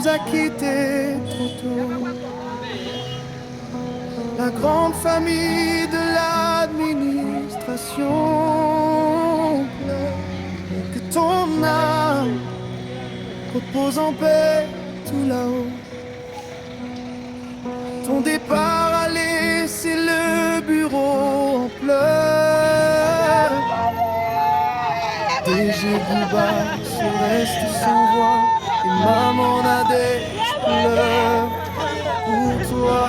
nous a quittés trop tôt. La grande famille de l'administration pleure. Que ton âme repose en paix tout là-haut. Ton départ a laissé le bureau en pleurs. DG Bouba se reste sans voix et maman Nadège pleure pour toi.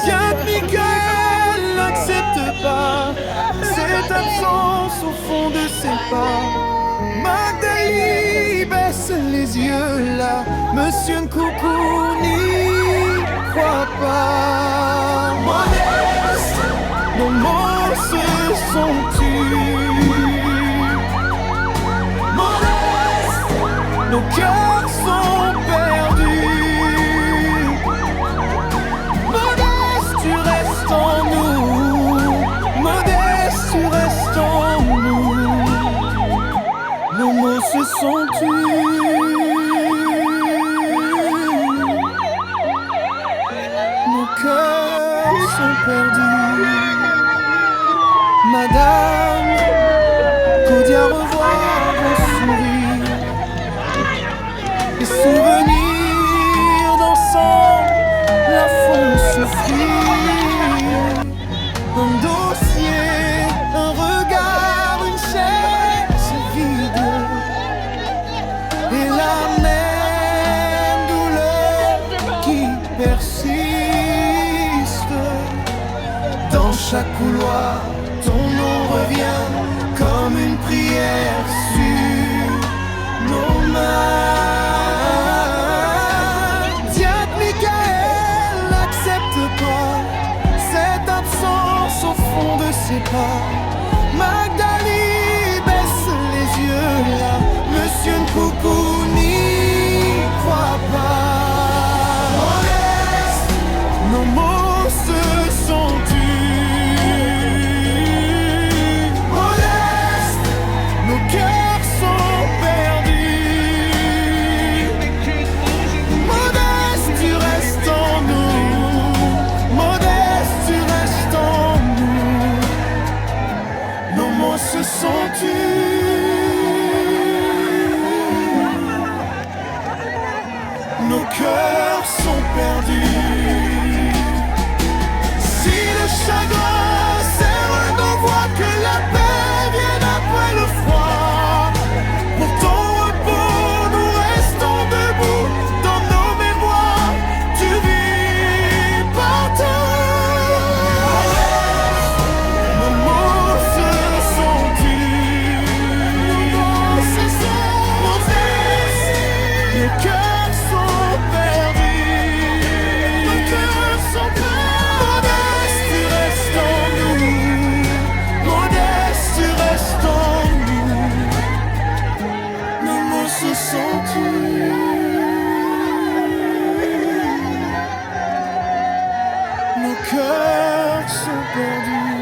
Ziad Michael n'accepte pas cette absence au fond de ses pas. Magdali baisse les yeux là, Monsieur Nkoukou n'y croit pas. Modeste, nos mots se sont tus. Modeste, nos cœurs sont perdus. Modeste, tu restes en nous. Modeste, tu restes en nous. Nos mots se sont tus. Nos cœurs sont perdus. Madame, Claudia revoir vos sourires. Les souvenirs d'ensemble la font souffrir. Un dossier, un regard, une chaise vide. Et la même douleur qui persiste. Dans chaque couloir, ton nom revient comme une prière sur nos mains. Ziad Michael n'accepte pas cette absence au fond de ses pas. Magdali baisse les yeux là, Monsieur Nkoukou n'y croit pas. Modeste, nos mots se sont tus. Modeste, nos cœurs sont perdus. Modeste, tu restes en nous. Modeste, tu restes en nous. Nos mots se sont tus. Nos cœurs sont perdus. Si le chagrin serre nos voix, que la paix vienne après le froid. Pour ton repos, nous restons debout. Dans nos mémoires, tu vis partout. Nos mots se sont tus. Nos cœurs sont perdus. Nos cœurs sont perdus. Modeste, tu restes en nous. Modeste, tu restes en nous. Nos mots se sont tus. Nos cœurs sont perdus.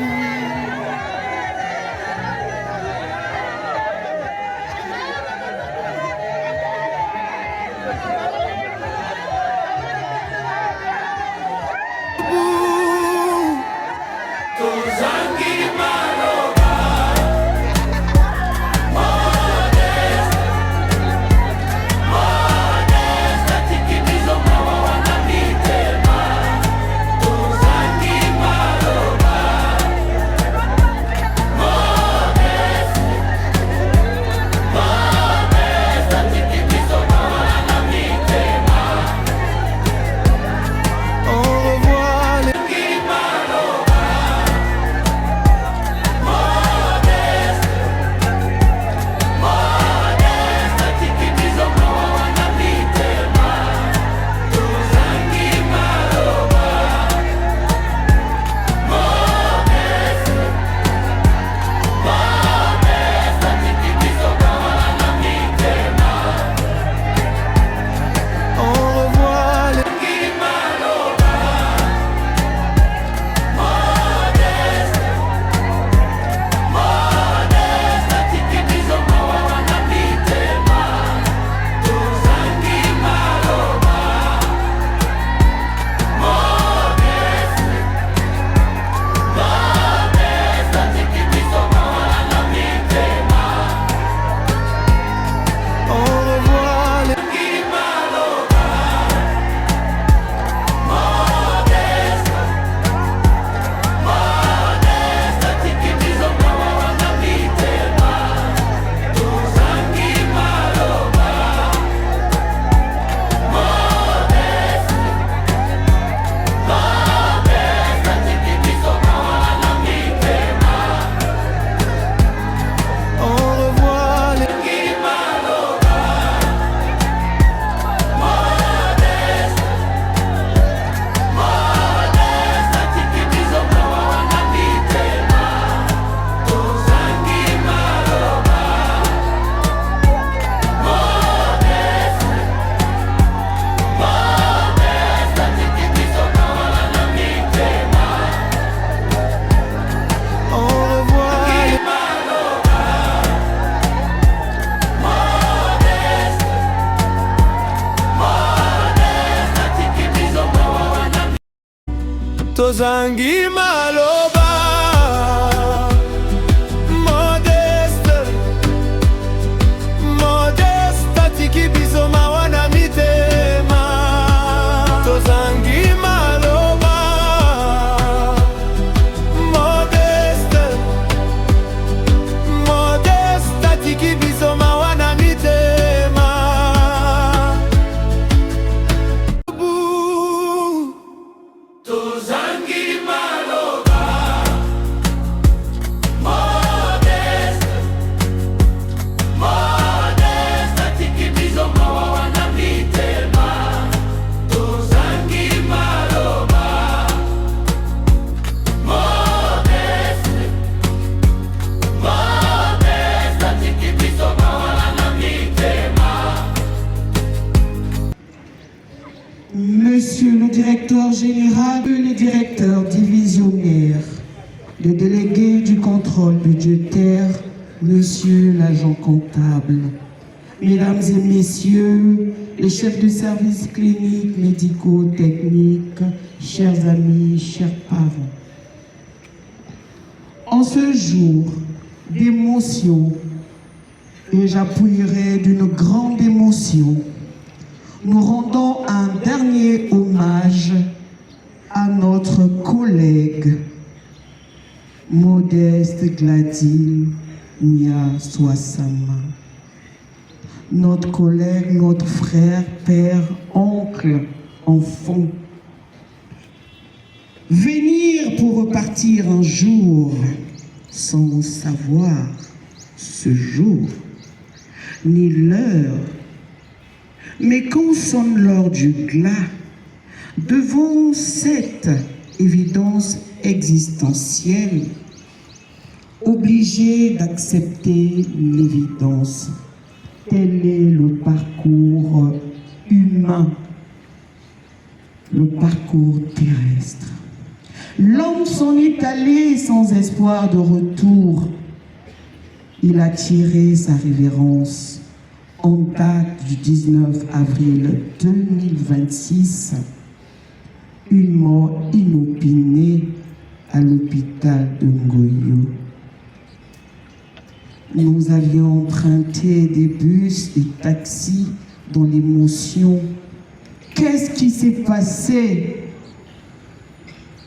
tozangi maloba modeste modeste atiki biso mawa na mitema tozangi maloba modeste modeste atiki biso mawa na mitema tozangi maloba modeste modeste atiki biso mawa na mitema tozangi maloba modeste modeste atiki biso mawa na mitema. Monsieur le directeur général, le directeur divisionnaire, le délégué du contrôle budgétaire, monsieur l'agent comptable, mesdames et messieurs, les chefs de service cliniques, médicaux, techniques, chers amis, chers parents. En ce jour d'émotion, et j'appuierai d'une grande émotion, nous rendons un dernier hommage à notre collègue Modeste Gladine Nia Soissama. Notre collègue, notre frère, père, oncle, enfant. Venir pour repartir un jour sans savoir ce jour, ni l'heure. Mais quand sonne l'heure du glas, devant cette évidence existentielle, obligé d'accepter l'évidence, tel est le parcours humain, le parcours terrestre. L'homme s'en est allé sans espoir de retour. Il a tiré sa révérence en date du 19 avril 2026, une mort inopinée à l'hôpital de Ngoyo. Nous avions emprunté des bus et taxis dans l'émotion. Qu'est-ce qui s'est passé?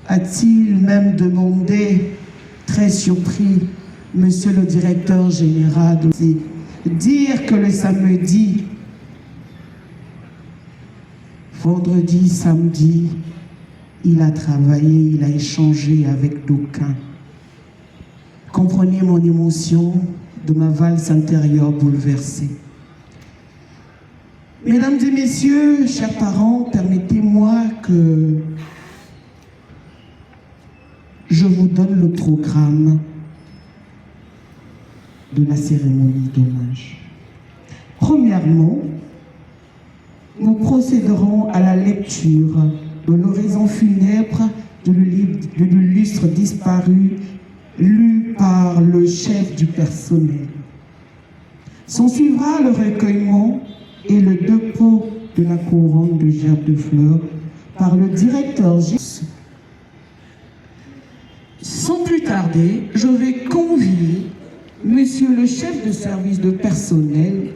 A-t-il même demandé, très surpris, monsieur le directeur général, dire que le samedi, vendredi, samedi, il a travaillé, il a échangé avec d'aucuns. Comprenez mon émotion de ma valse intérieure bouleversée. Mesdames et messieurs, chers parents, permettez-moi que je vous donne le programme de la cérémonie d'hommage. Premièrement, nous procéderons à la lecture de l'oraison funèbre de l'illustre disparu, lu par le chef du personnel. S'en suivra le recueillement et le dépôt de la couronne de gerbes de fleurs par le directeur. Sans plus tarder, je vais convier monsieur le chef de service de personnel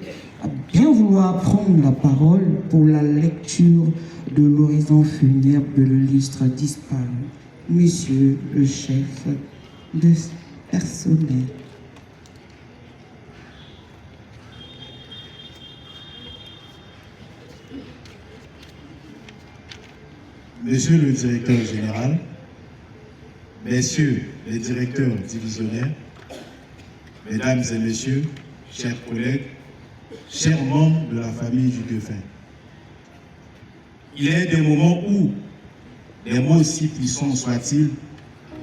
à bien vouloir prendre la parole pour la lecture de l'horizon funèbre de l'illustre disparu. Monsieur le chef de personnel. Monsieur le directeur général, messieurs les directeurs divisionnaires, mesdames et messieurs, chers collègues, chers membres de la famille du défunt. Il est des moments où des mots aussi puissants soient-ils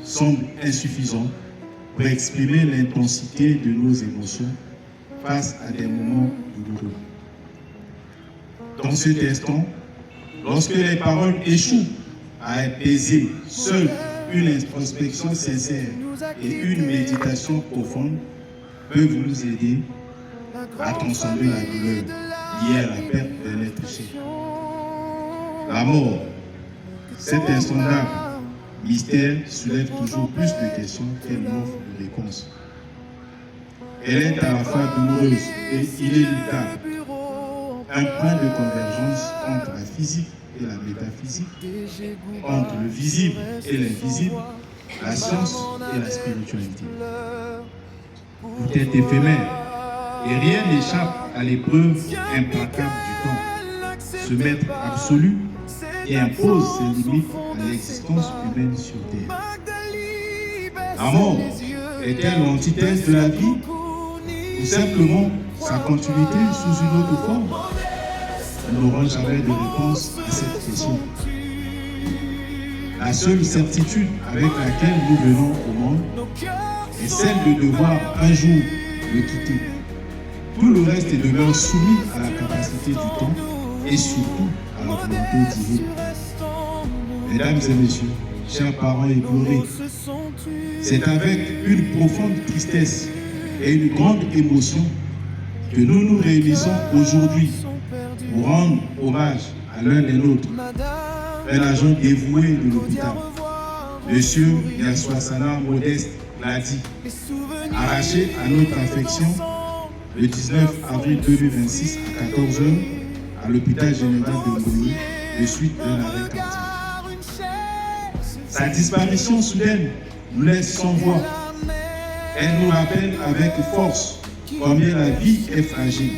semblent insuffisants pour exprimer l'intensité de nos émotions face à des moments douloureux. Dans cet instant, lorsque les paroles échouent à apaiser seule une introspection sincère et une méditation profonde peuvent nous aider à transcender la douleur liée à la perte d'un être cher. La mort, cet insondable mystère soulève toujours plus de questions qu'elle n'offre de réponses. Elle est à la fois douloureuse et inéluctable. Un point de convergence entre la physique et la métaphysique, entre le visible et l'invisible, la science et la spiritualité. Tout est éphémère et rien n'échappe à l'épreuve implacable du temps. Ce maître absolu et impose ses limites à l'existence humaine sur Terre. La mort est-elle l'antithèse de la vie ou simplement sa continuité sous une autre forme? Nous n'aurons jamais de réponse à cette question. La seule certitude avec laquelle nous venons au monde est celle de devoir un jour le quitter. Tout le reste demeure soumis à la capacité du temps et surtout à la volonté divine. Mesdames et messieurs, chers parents éplorés, c'est avec une profonde tristesse et une grande émotion que nous nous réunissons aujourd'hui pour rendre hommage à l'un des nôtres, un agent dévoué de l'hôpital. Monsieur Yaswasana Modeste l'a dit, arraché à notre affection le 19 avril 2026 à 14h à l'hôpital général de Ngoyi, de suite d'un arrêt cardiaque. Sa disparition soudaine nous laisse sans voix. Elle nous rappelle avec force combien la vie est fragile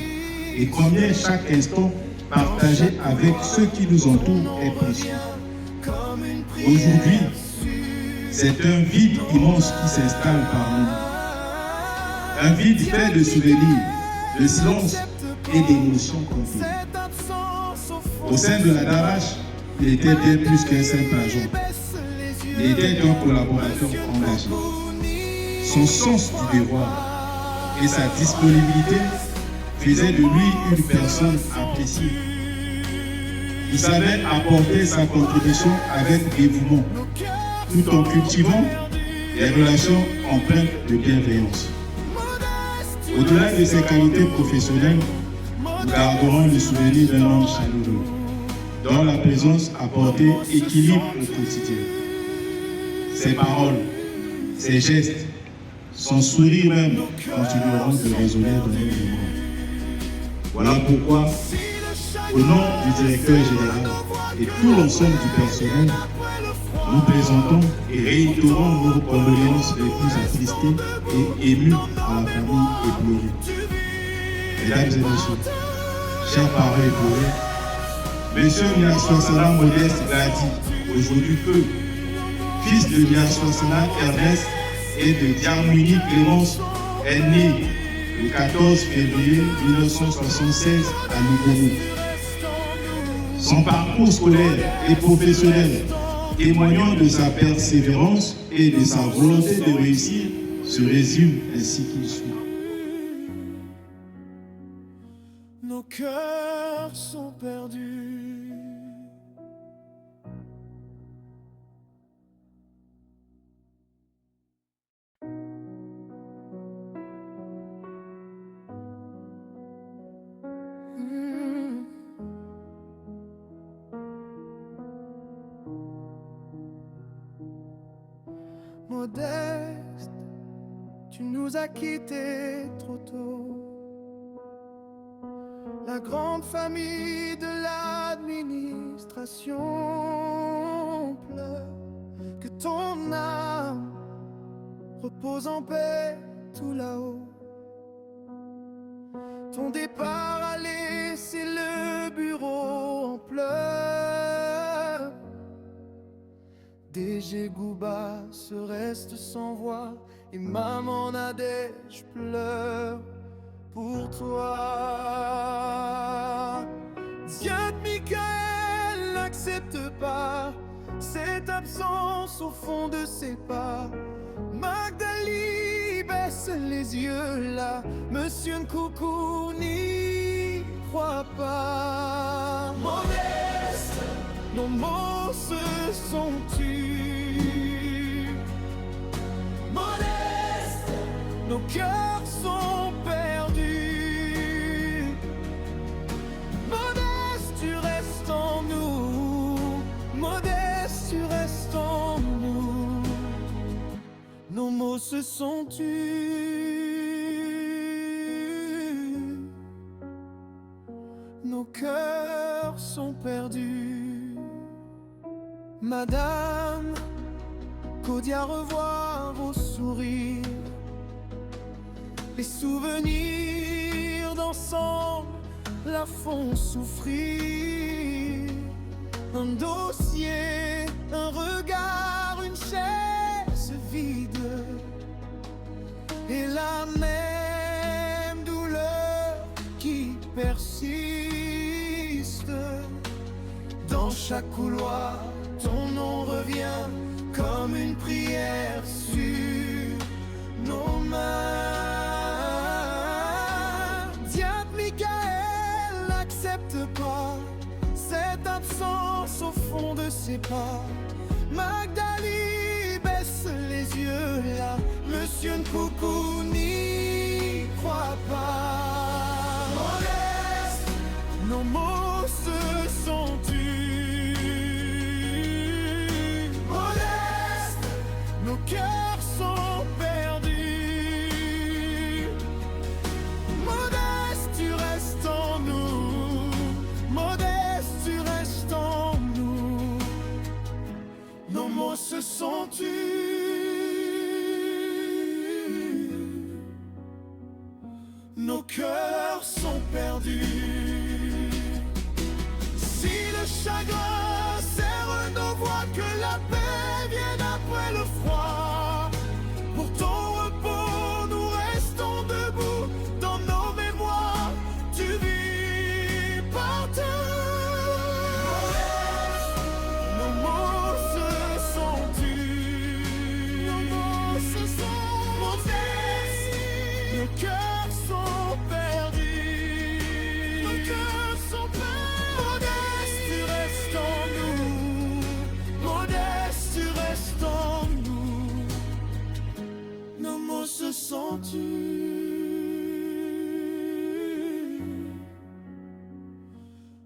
et combien chaque instant partagé avec ceux qui nous entourent est précieux. Aujourd'hui, c'est un vide immense qui s'installe parmi nous. Un vide fait de souvenirs, de silence et d'émotions contenues. Au sein de la DARACH, il était bien plus qu'un simple agent. Il était un collaborateur engagé. Son sens du devoir et sa disponibilité faisaient de lui une personne appréciée. Il savait apporter sa contribution avec dévouement, tout en cultivant des relations empreintes de bienveillance. Au-delà de ses qualités professionnelles, nous garderons le souvenir d'un homme chaleureux, dont la présence apportait équilibre au quotidien. Ses paroles, ses gestes, son sourire même continueront de résonner dans nos mémoires. Voilà pourquoi, au nom du directeur général et tout l'ensemble du personnel, nous présentons et réitérons nos condoléances les plus attristées et émues à la famille éplorée. Mesdames et messieurs, chers parents éplorés, Monsieur Yaswasana Modeste l'a dit aujourd'hui peu, fils de Yaswasana Ernest et de Diarmini Clémence, est né le 14 février 1976 à Lugomo. Son parcours scolaire et professionnel, témoignant de sa persévérance et de sa volonté de réussir, se résume ainsi qu'il suit. Nos cœurs sont perdus. Modeste, tu nous as quittés trop tôt. La grande famille de l'administration pleure. Que ton âme repose en paix tout là-haut. Ton départ a laissé le bureau en pleurs. DG Gouba se reste sans voix et maman Nadège pleure pour toi. Ziad Mikael n'accepte pas cette absence au fond de ses pas. Magdali baisse les yeux là, Monsieur Nkoukou n'y croit pas. Modeste, nos mots se sont tus. Modeste, nos cœurs sont perdus. Modeste, tu restes en nous. Modeste, tu restes en nous. Nos cœurs sont perdus. Madame, qu'au Dieu revoir vos sourires. Les souvenirs d'ensemble la font souffrir. Un dossier, un regard, une chaise vide, et la même douleur qui persiste. Dans chaque couloir, ton nom revient comme une prière sur nos mains. Diable Michael n'accepte pas cette absence au fond de ses pas. Magdali baisse les yeux là, Monsieur Nkoukou n'y croit pas. Modeste, nos mots se sont tus. Modeste, nos cœurs sont perdus. Modeste, tu restes en nous. Modeste, tu restes en nous. Nos mots se sont tus. Nos cœurs sont perdus. Si le chagrin serre nos voix, que la paix vienne après le froid. Pour ton repos, nous restons debout. Dans nos mémoires, tu vis partout. Nos mots se sont tus. Nos mots se sont tus. Nos cœurs sont perdus. Nos cœurs sont perdus. Modeste, tu restes en nous. Modeste, tu restes en nous. Nos mots se sont tus.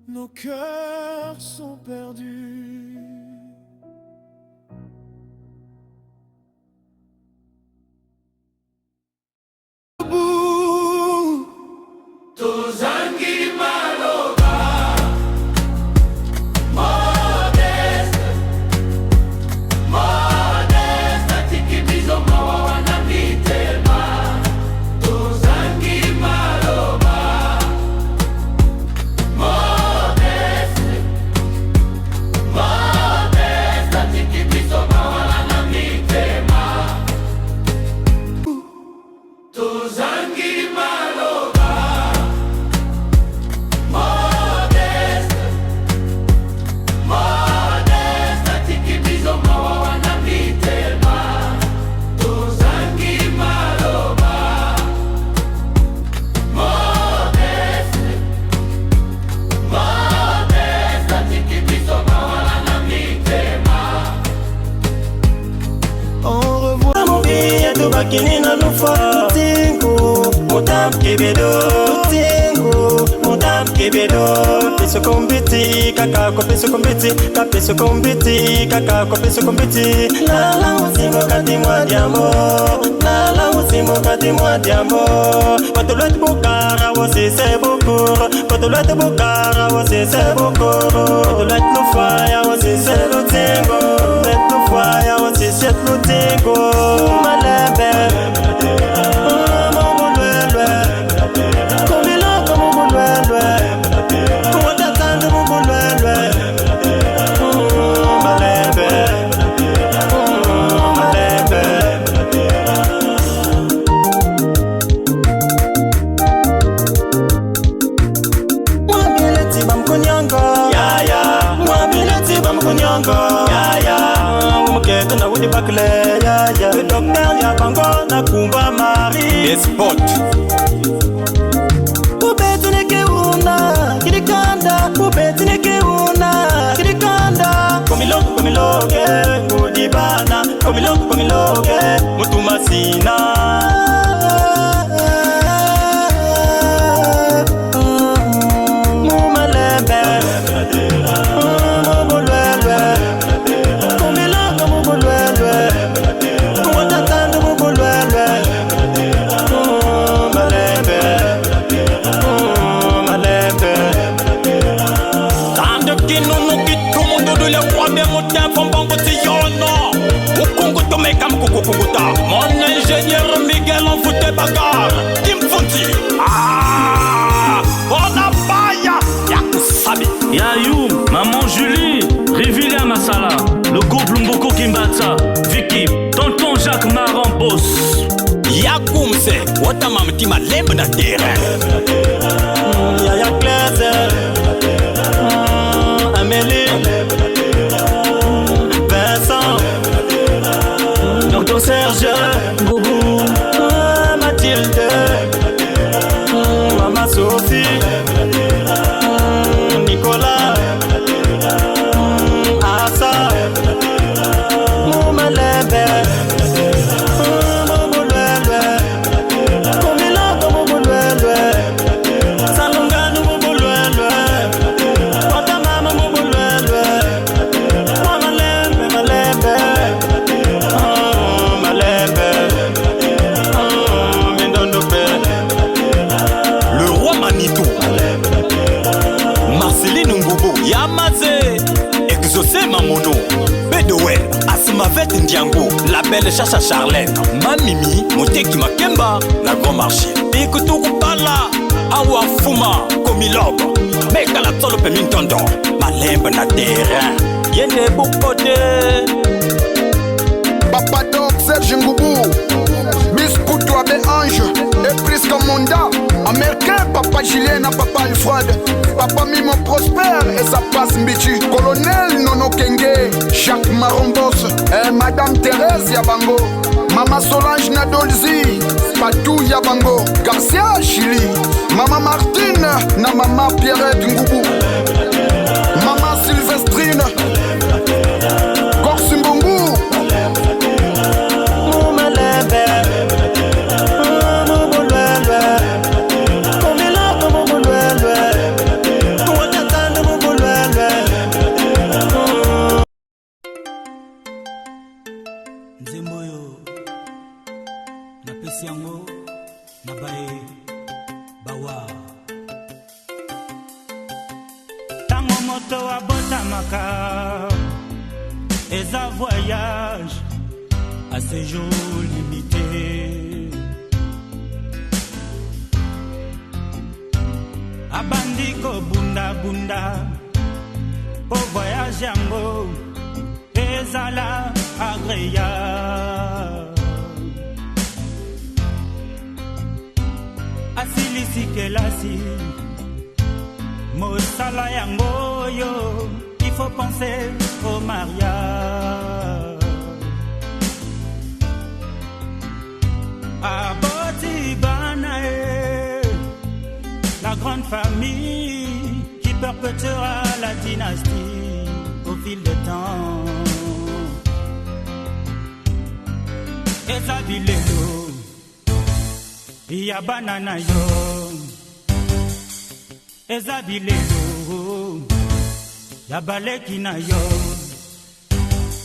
Nos cœurs sont perdus. Debout, Tozangi Maloba. Modeste, modeste, atiki bizo mawa wana mitema. Tozangi Maloba. Modeste, modeste, atiki bizo mawa wana mitema. Tozangi Maloba. Modeste, modeste, atiki bizo mawa wana mitema. Tozangi Maloba. Modeste, modeste, atiki bizo mawa wana mitema. Au revoir. Mobile to bakini na lufa tingo mutam kibedo tingo mutam kibedo peso kombiti kaka ko peso kombiti ka peso kombiti kaka ko peso kombiti la la usimo kati mwa diamo la la usimo kati mwa diamo patolot bokara wose se bokoro patolot bokara wose se bokoro patolot no fire wose se lo tingo let no fire wose se lo tingo malembe le docteur Yabango na kumba Marie Spot Ubetine una kirikanda ubetine una kirikanda komiloge ngudibana komiloge mutumasina mumalembe mubulwelwe kinunu kitumundo dule kwabe mutempo mbongo tiyono ukungu tomeka mkukukunguta mon ingénieur Miguel Enfoute Bagar Kimfunti bona baya yakusabi Yayou, maman Julie, Rivilia Masala, le couple Mboko Kimbatsa, Vicky, tonton Jacques Maran Boss. Yakumse, wata mamtima lembe na terrain. Yaya Claise, Amélie, Vincent, Docteur Serge, Boubou, Mathilde, Maman Sophie, Nicolas, Asa, Moumalebe. Mamono, Bedowe, Asimavette Ndiango, la belle Chacha Charlène, Mamimi, Moteki Makemba, la Grand Marché. Ikutuku Pala, Awa Fuma, Komilob, Meka la Tolo Pemintondo, Malembe na terrain, Yende Bukote. Papa Doc, Serge Ngoubou, Miss Poutoua Ange, et Prisca Monda, Américain, Papa Julien, Papa Alfred, Papa Mimo Prosper et sa passe Mbichi, Colonel Nono Kenge, Jacques Marombos, et Madame Thérèse Yabango, Mama Solange Nadolzi, Patou Yabango, Garcia Chili, Mama Martine, na Mama Pierrette Ngoubou, Mama Sylvestrine, Korsimbongo, Nzemboyo na pesi yango na bae bawa tango moto abotamaka eza voyage à séjour limité abandi ko bunda bunda po voyage yango ezala agréable asilisi kelasi mosala yango yo il faut penser au mariage aboti banae la grande famille qui perpétuera la dynastie au fil du temps. Eza bilelo ya banana yo eza bilelo ya baleki na yo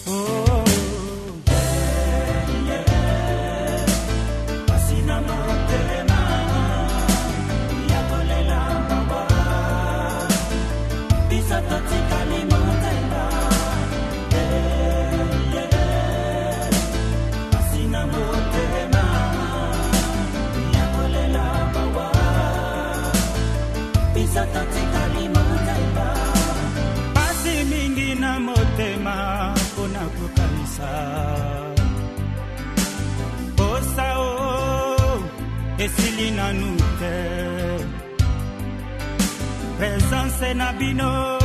oh asina motema ya kolela baba bisa tatika ni motema pasi mingi na motema pona kokanisa osao esili nanu te presence na bino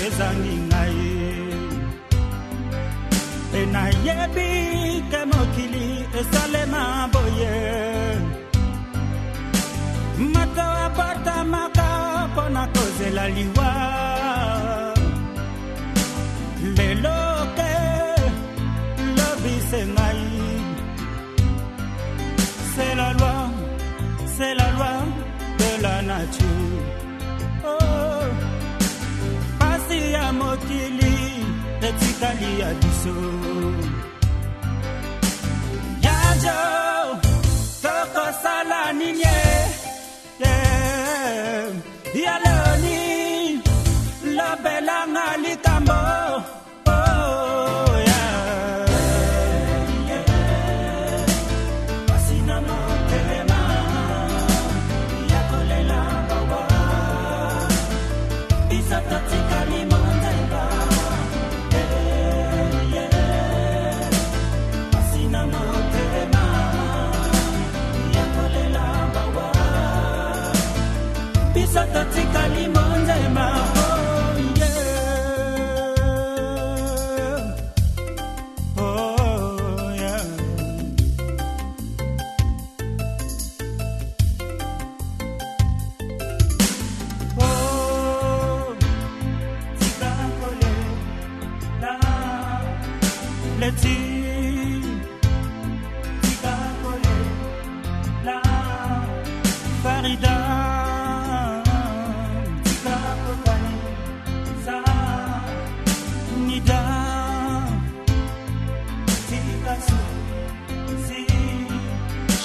ezangi ngai pe nayebi ke mokili esalema boye mato abatamaka pona kozela liwa lelo ke lobise ngai c'est la loi de la nature oh pasi ya mokili etikali ya biso yajo tokosala nini Yaloni, la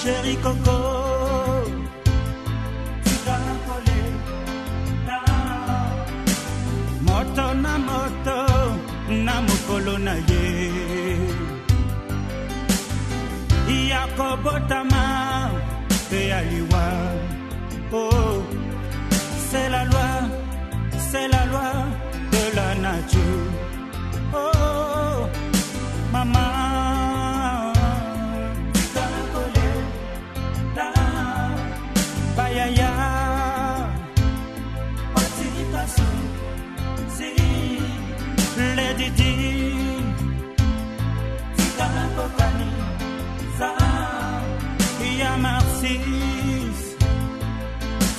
Chéri Coco, moto na mokolo na ye Yakobotama pe aliwa. Oh, c'est la loi de la nature. Oh, maman. Bayaya, si, Lady D, Tika Kokani, Za, Yamarsis,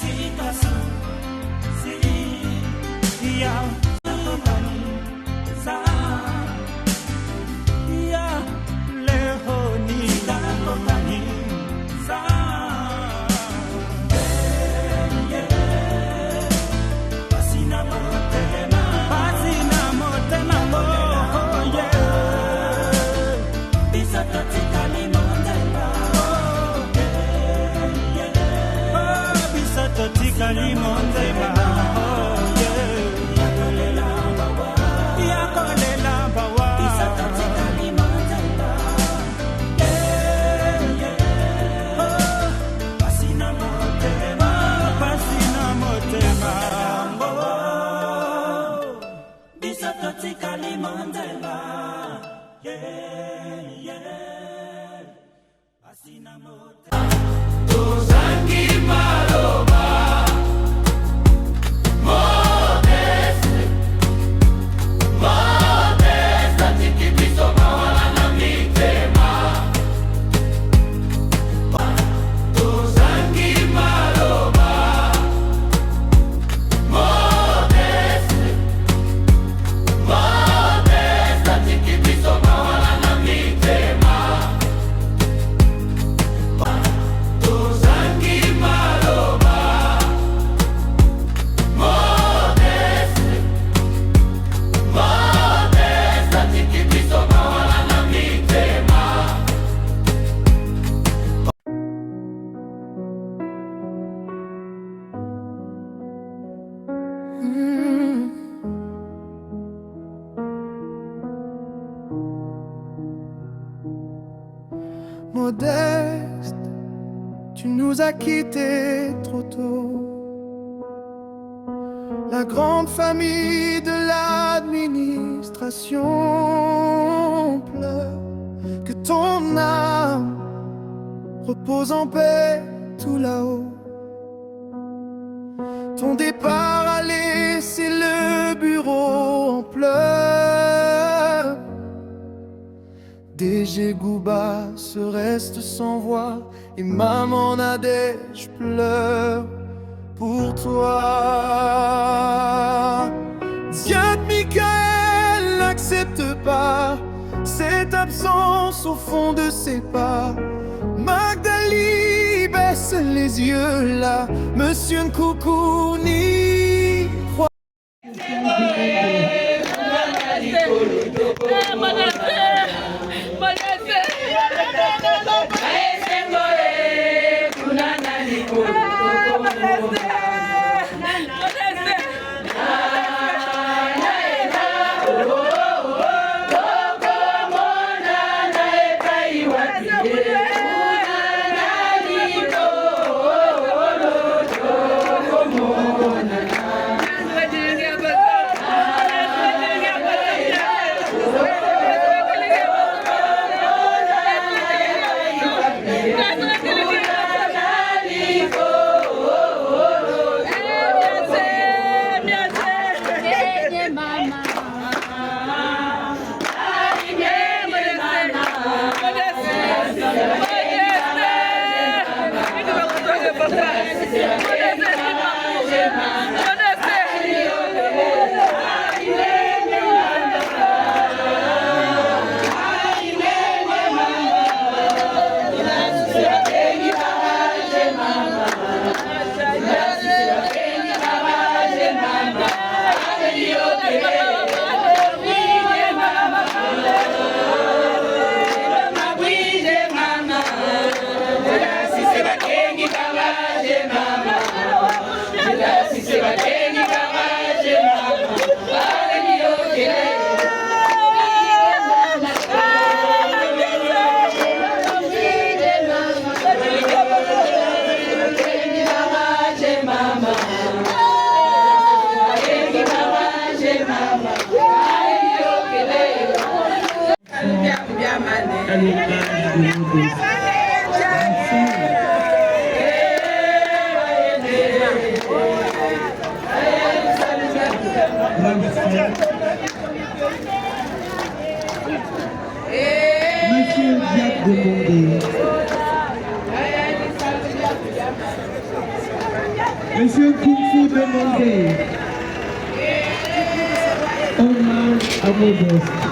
Tika si, Ya Kokani, Za, Ya Lehoni, Tika Kokani, Za. Kalimonzema, oh yeah. Yakolela bawa, isatati kalimonzema, yeah yeah. Oh, pasina motema, oh, isatati kalimonzema, yeah yeah. Pasina motema. Tozangi maloba. Modeste, tu nous as quittés trop tôt. La grande famille de l'administration pleure. Que ton âme repose en paix tout là-haut. Ton départ a laissé le bureau en pleurs. DG Gouba se reste sans voix et maman Nadège pleure pour toi. Ziad Michael n'accepte pas cette absence au fond de ses pas. Magdali baisse les yeux là, Monsieur Nkoukouni croit. Monsieur Jacques Demondé. Monsieur Kung-Fu Demondé. Hommage à Modeste.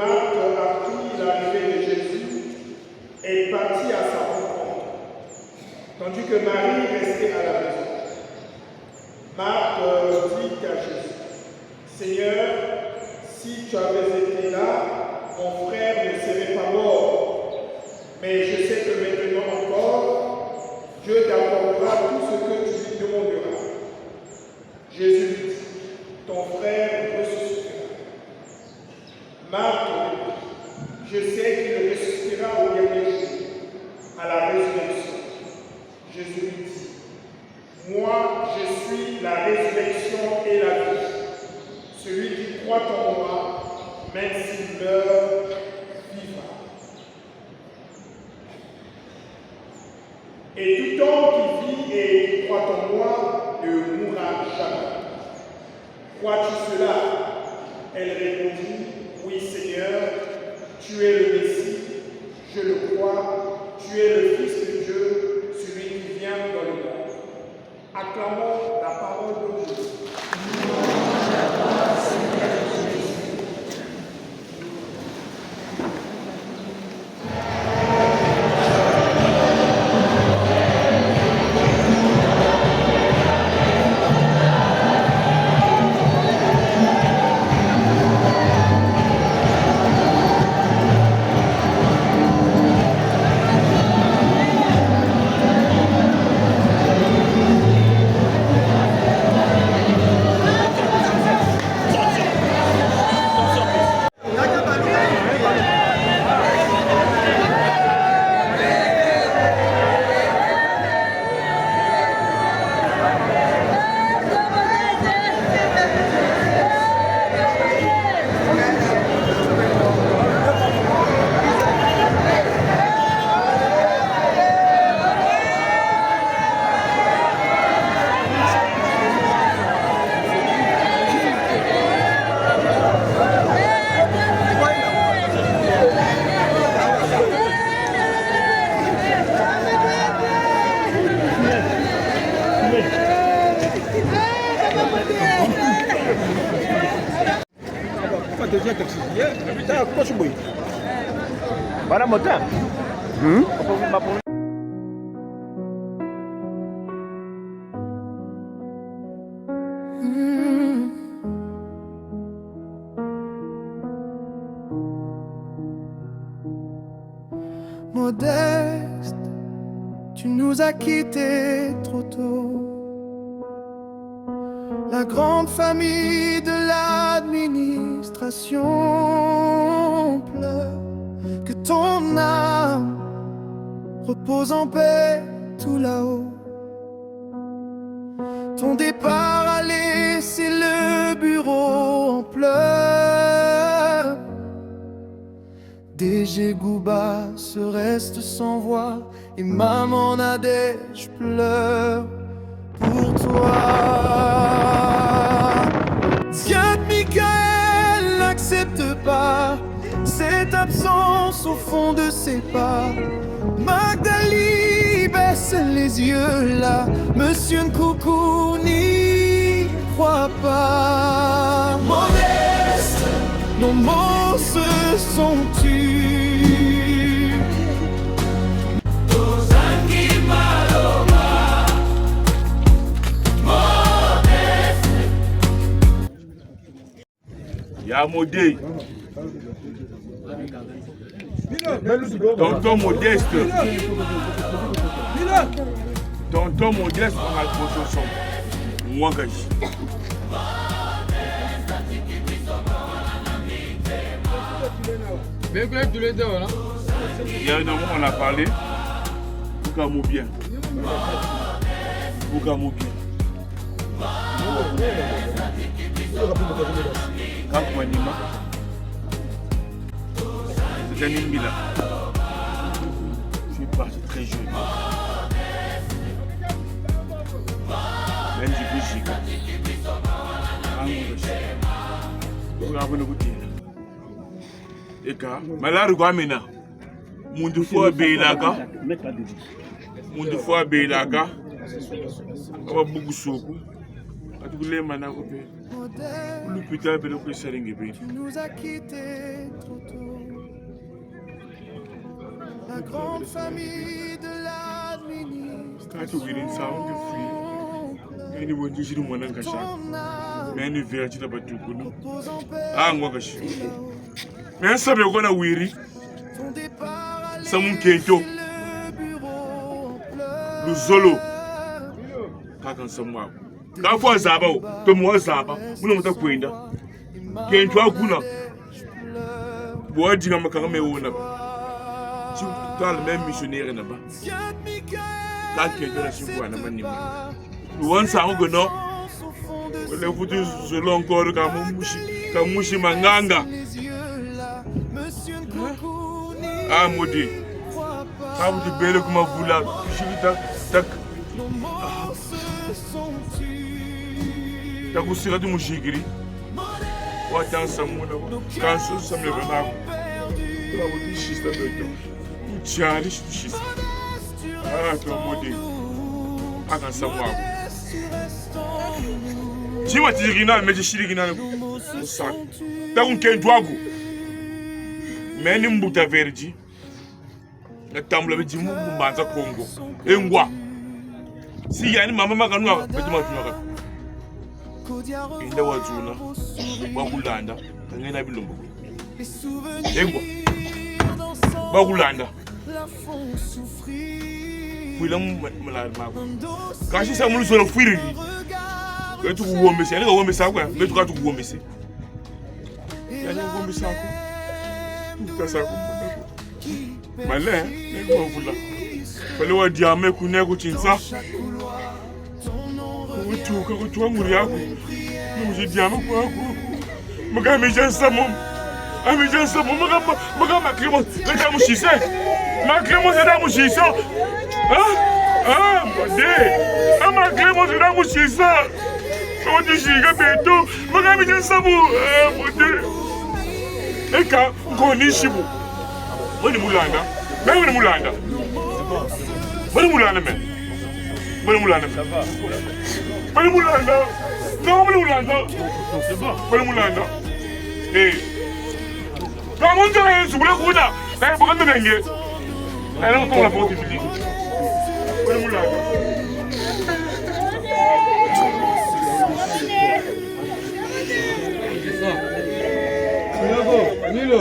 Marthe apprit l'arrivée de Jésus, est partie à sa rencontre, tandis que Marie restait à la maison. Marthe dit à Jésus, « Seigneur, si tu avais été là, mon frère ne serait pas mort. Mais je sais que maintenant encore, Dieu t'accordera tout ce que tu lui demanderas. » Jésus lui dit, « Ton frère ressuscitera. » Marthe répond, « Je sais qu'il ressuscitera au dernier jour, à la résurrection. » Jésus lui dit, « Moi, je suis la résurrection et la vie. Celui qui croit en moi, même s'il meurt, vivra. Et tout homme qui vit et qui croit en moi ne mourra jamais. Crois-tu cela? » Elle répondit, « Oui, Seigneur, tu es le Messie, je le crois, tu es le Fils de Dieu, celui qui vient dans le monde. » Acclamons la parole de Dieu. Modeste, tu nous as quittés trop tôt. La grande famille de l'administration pleure. Que ton âme repose en paix tout là-haut. Ton départ a laissé le bureau en pleurs. DG Gouba se reste sans voix et maman Nadège pleure pour toi. Ziad Michael n'accepte pas cette absence au fond de ses pas. Magdali baisse les yeux là. Monsieur Nkoukou n'y croit pas. Modeste, nos mots se sont tus. Y'a Modé. Tonton Modeste. Tonton Modeste, on a le photo son. Moi, gâche. Il y a un moment, on a parlé. Bougamou bien. Bougamou bien. Quand on anime, c'est un ennemi là. Je suis parti très jeune. Même du Belgique. Et quand, mais là, regarde, Mundu fois Beilaga, Mundu fois Beilaga, Aba Bugusoku, Atulé Manakope, L'hôpital Belope Serengebe. Tu nous as quittés trop tôt. la grande famille de l'administration. Quand tu viens de ça, on te fuit. Et nous voulons dire mon engagement. Mais nous verrons la bataille pour nous. Ah, moi que je suis. Mais ça veut qu'on a wiri. Ça mon kento. Le solo. Quand ça moi. Quand faut zaba, to moi zaba. Nous on t'a kwenda. Kento akuna. Boa dinga makanga me wona. Tu parles même missionnaire là-bas. Quand quelqu'un a su voir na manima. Nous ça on gono. Le foutu solo encore comme mushi manganga. Ah maudit. Ah vous belle comme vous là. Tak. Tak vous sera du mushigiri. Watan samuna. Quand ça me va. Là vous dites ça de tout. Tiens, je ah ton maudit. Ah quand ça va. Si moi tu dis mais je suis original. Ça. T'as un quel doago. Mais ni mbuta verdi. Na tambla be jimu mbanza Congo. Engwa. Si yani mama makanwa beti matunaka. Inda wazuna. Bakulanda. Ngena bilombo. Engwa. Bakulanda. Fuila malade mako. Kashi sa mulu solo fuiri. Betu kuwombesa, yani kuwombesa kwa, betu katu kuwombesa. Yani kuwombesa kwa. Kasa kwa. Malé, ne ko fula. Pale wa diame ku ne ko chinsa. Ko tu nguri yako. Mu diame ko ko. Maga me jansa mom. Ami jansa mom maga makrimo, ka mu shise. Makrimo se da mu shise. Ah, mode. Makrimo se da mu shise. On dit que bientôt, je vais ça et quand on est chez vous, on est moulanda, mais on est moulanda. On est moulanda, mais on est moulanda. On est moulanda. Non, on est moulanda. On est moulanda. Eh, quand on est sur le coup là, il faut qu'on te gagne. Alors on la porte du lit. On est moulanda. Milo.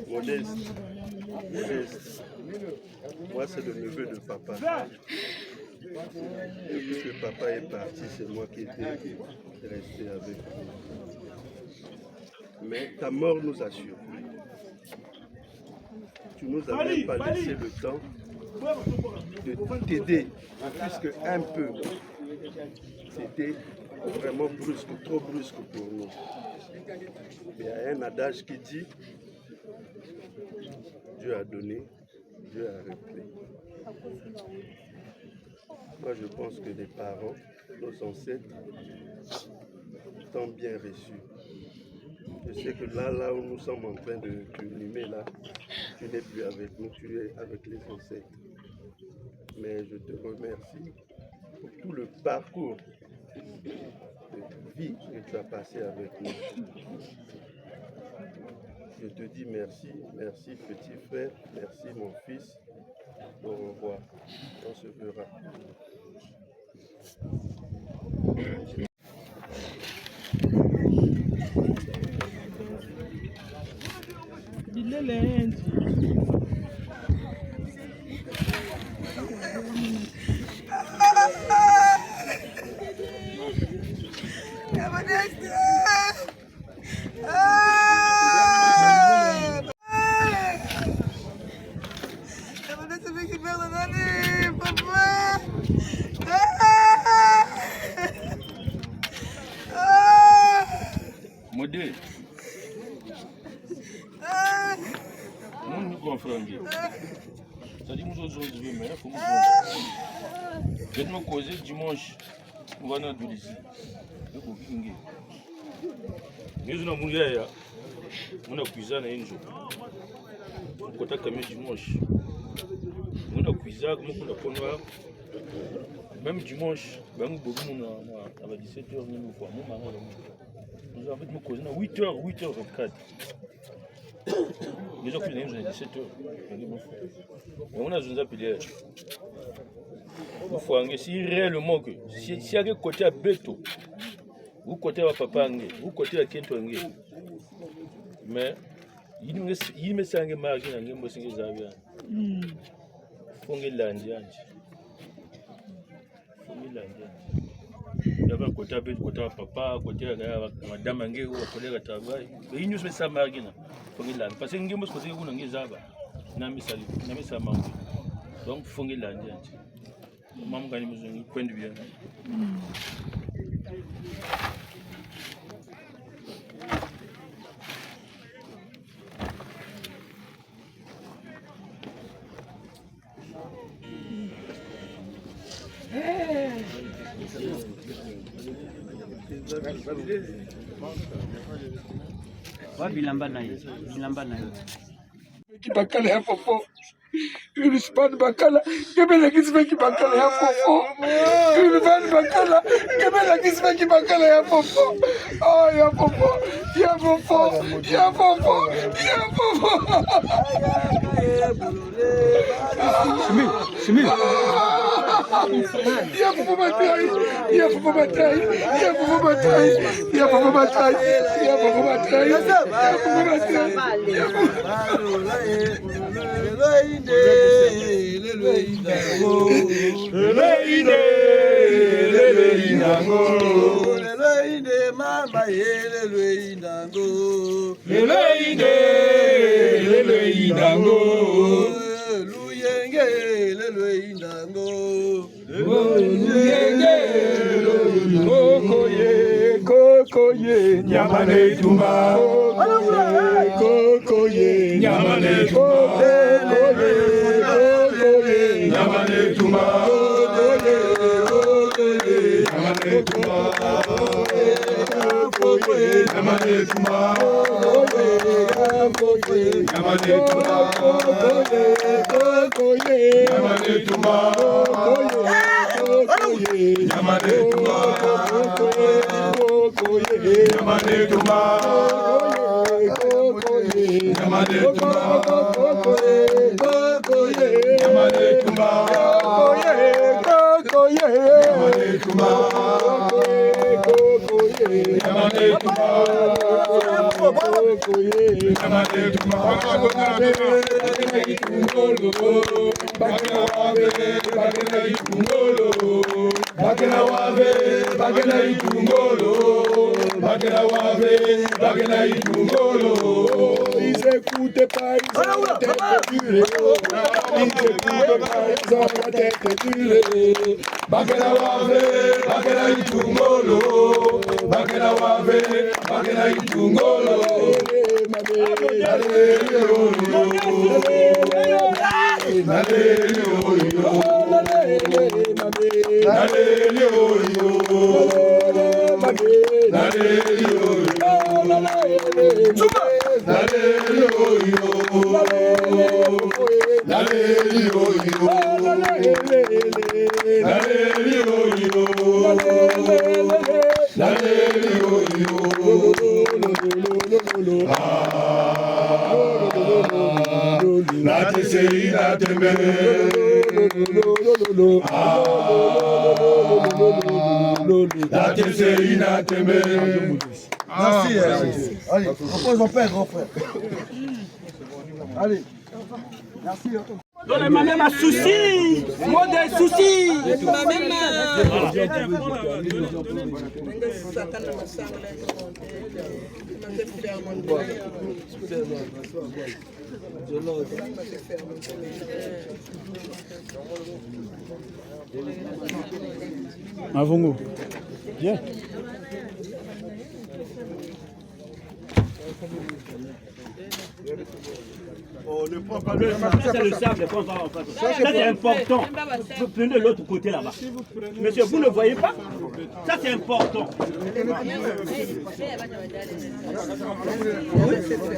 Modeste. Moi, c'est le neveu de papa. Et puisque papa est parti, c'est moi qui étais resté avec lui. Mais ta mort nous a surpris. Tu nous as même pas laissé le temps de t'aider, puisque un peu, c'était vraiment brusque, trop brusque pour nous. Il y a un adage qui dit Dieu a donné, Dieu a repris. Moi, je pense que les parents, nos ancêtres, t'ont bien reçu. Je sais que là où nous sommes en train de culminer, là, tu n'es plus avec nous, tu es avec les ancêtres. Mais je te remercie pour tout le parcours de vie que tu as passé avec nous. Je te dis merci, merci petit frère, merci mon fils. Au revoir, on se verra. Modé. Nous confronter. Ça dit, nous aujourd'hui, mais il faut nous je vais me causer dimanche. On va dans le ici. Nous sommes mouillés. On a cuisiné un jour. On a comme dimanche. On a cuisiné comme on a même dimanche, on a 17h, nous avons fait causer à 8h24. Nous avons fait 17h. On a besoin d'appeler. Si réellement que si il y a un côté à Beto, ou côté à Papa, ou côté à Kento, mais il me semble que Marguerite n'a pas besoin de Zabia. Faut que l'Indien. Il y a un côté à Beto, côté à Papa, côté à Madame Angé ou à collègue à travail. Il nous met ça Marguerite. Faut que l'Indien. Parce que nous sommes côté où nous Zaba. Nami Sali, Nami Samang. Donc faut que l'Indien. Maman gagne besoin de point de vue. Bilamba na ye. Bakala ya fofo. Unispan bakala. Kebela kisme ki bakala ya fofo. Unispan bakala. Kebela kisme ki bakala ya fofo. Oh ya fofo. Ya fofo. Ya fofo. Ya fofo. Shimi. Ya fofo batai. Ya fofo batai. Ya fofo batai. Ya fofo batai. Ya fofo batai. Ya fofo batai. Ya Kokoye, nyamane tumba. Kokoye, nyamane tumba. Kokoye, nyamane tumba. Kokoye, nyamane tumba. Kokoye, nyamane tumba. Kokoye, nyamane tumba. Kokoye, nyamane tumba. Kokoye, nyamane tumba. Yamane Tumba, Yamane Tumba, Yamane Tumba, Yamane Tumba, Yamane Tumba, Bagena Itungolo, ils écoutent pas, ils ont la tête dure. Ils écoutent pas, ils ont la tête dure. Bagena Itungolo, Bagena Itungolo. Merci. Allez, repose mon père, grand frère. Allez. Merci. Donne ma même un souci. Moi des soucis. Ma même. Avongo. Bien. Oh, ne prends pas Ça c'est le sable. Ça c'est important. Vous prenez de l'autre côté là-bas. Monsieur, vous ne voyez pas? Ça c'est important.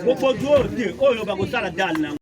Vous pouvez dire, oh, il va vous faire la dalle.